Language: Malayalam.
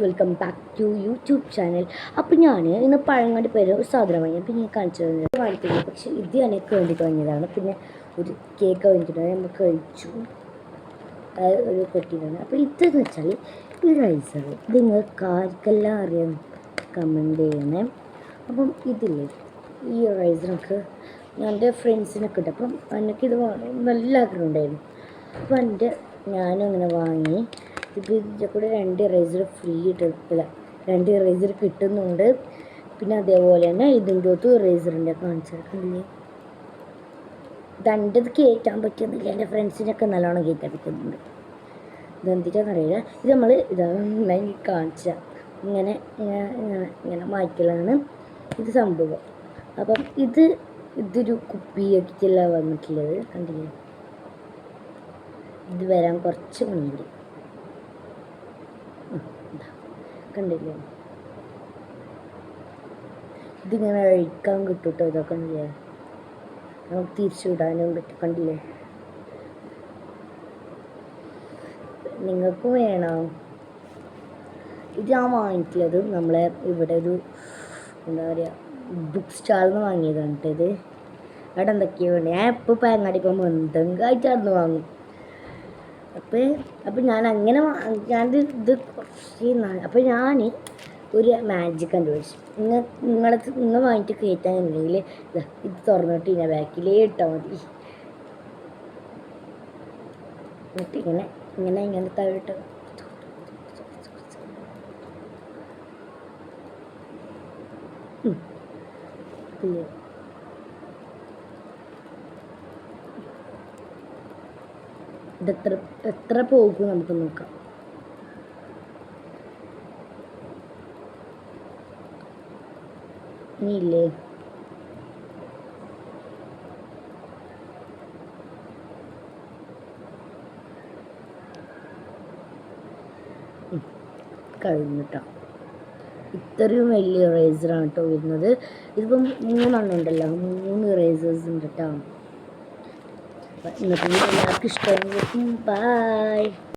Welcome back to YouTube channel. അപ്പോൾ ഞാൻ ഇന്ന് പഴങ്ങാടി പേര് ഒരു സാധനം വാങ്ങി. പിന്നെ ഞാൻ കാണിച്ചു തന്നത് വാങ്ങിക്കുന്നത്, പക്ഷേ ഇത് എനിക്ക് വേണ്ടി വാങ്ങിയതാണ്. പിന്നെ ഒരു കേക്ക് വാങ്ങിച്ചിട്ടുണ്ട്, നമ്മൾ കഴിച്ചു. ഒരു പെട്ടിയിലാണ്. അപ്പോൾ ഇതെന്ന് വെച്ചാൽ ഈ റൈസർ, ഇത് നിങ്ങൾക്ക് ആർക്കെല്ലാം അറിയാം കമൻറ്റ് ചെയ്യണേ. അപ്പം ഇതില്ലേ ഈ റൈസറൊക്കെ ഞാൻ എൻ്റെ ഫ്രണ്ട്സിനൊക്കെ ഉണ്ട്. അപ്പം എനിക്കിത് നല്ല ആഗ്രഹം ഉണ്ടായിരുന്നു. അപ്പോൾ ഞാനും അങ്ങനെ വാങ്ങി. ഇപ്പോൾ ഇതിൻ്റെ കൂടെ 2 ഇറേസർ ഫ്രീ ഇട്ടില്ല, 2 ഇറേസർ കിട്ടുന്നുണ്ട്. പിന്നെ അതേപോലെ തന്നെ ഇതിൻ്റെ അകത്ത് ഇറേസറിൻ്റെ കാണിച്ചിട്ടില്ലേ, ഇത് കയറ്റാൻ പറ്റുന്നില്ല. എൻ്റെ ഫ്രണ്ട്സിനൊക്കെ നല്ലോണം കയറ്റാൻ പറ്റുന്നുണ്ട്. ഇതെന്തിട്ടാണെന്നറിയില്ല. ഇത് നമ്മൾ ഇതായി കാണിച്ച ഇങ്ങനെ ഇങ്ങനെ ഇങ്ങനെ മാറ്റലാണ് ഇത് സംഭവം. അപ്പം ഇതൊരു കുപ്പിയൊക്കെയല്ല വന്നിട്ടുള്ളത്, കണ്ടില്ലേ. ഇത് വരാൻ കുറച്ച് മണിയുണ്ട്, കണ്ടില്ലേ. ഇതിങ്ങനെ കഴിക്കാൻ കിട്ടും കേട്ടോ. ഇതൊക്കെ കണ്ടില്ലേ, നമുക്ക് തിരിച്ചുവിടാനും പറ്റും. കണ്ടില്ലേ, നിങ്ങൾക്ക് വേണോ? ഇത് ഞാൻ വാങ്ങിയിട്ടുള്ളത് നമ്മളെ ഇവിടെ ഒരു എന്താ പറയുക ബുക്ക് സ്റ്റാളിൽ നിന്ന് വാങ്ങിയതാണ് കേട്ടോ. ഇത് അവിടെ എന്തൊക്കെയോ ഉണ്ട്. ഞാൻ എപ്പോൾ പയങ്ങാടി പോകുമ്പോൾ എന്തെങ്കിലും ആയിട്ടായിരുന്നു വാങ്ങും. അപ്പം ഞാൻ അങ്ങനെ ഇത് കുറച്ച് അപ്പോൾ ഞാൻ ഒരു മാജിക് കണ്ടുപിടിച്ചു. നിങ്ങൾ വാങ്ങിയിട്ട് കയറ്റാനുണ്ടെങ്കിൽ ഇത് തുറന്നിട്ട് ഇങ്ങനെ ബാക്കിലേ ഇട്ടാൽ മതി. എന്നിട്ട് ഇങ്ങനെ താഴോട്ട് എത്ര പോകും നമുക്ക് നോക്കാം. ഇനിയില്ലേ കഴിഞ്ഞിട്ടോ. ഇത്രയും വലിയ ഇറേസറാണ് കേട്ടോ വരുന്നത്. ഇതിപ്പം 3 ഉണ്ടല്ലോ, 3 ഇറേസേഴ്സ് ഉണ്ട് കേട്ടോ. ഇന്നത്തെ എല്ലാവർക്കും ഇഷ്ടമായിരിക്കും. ബൈ.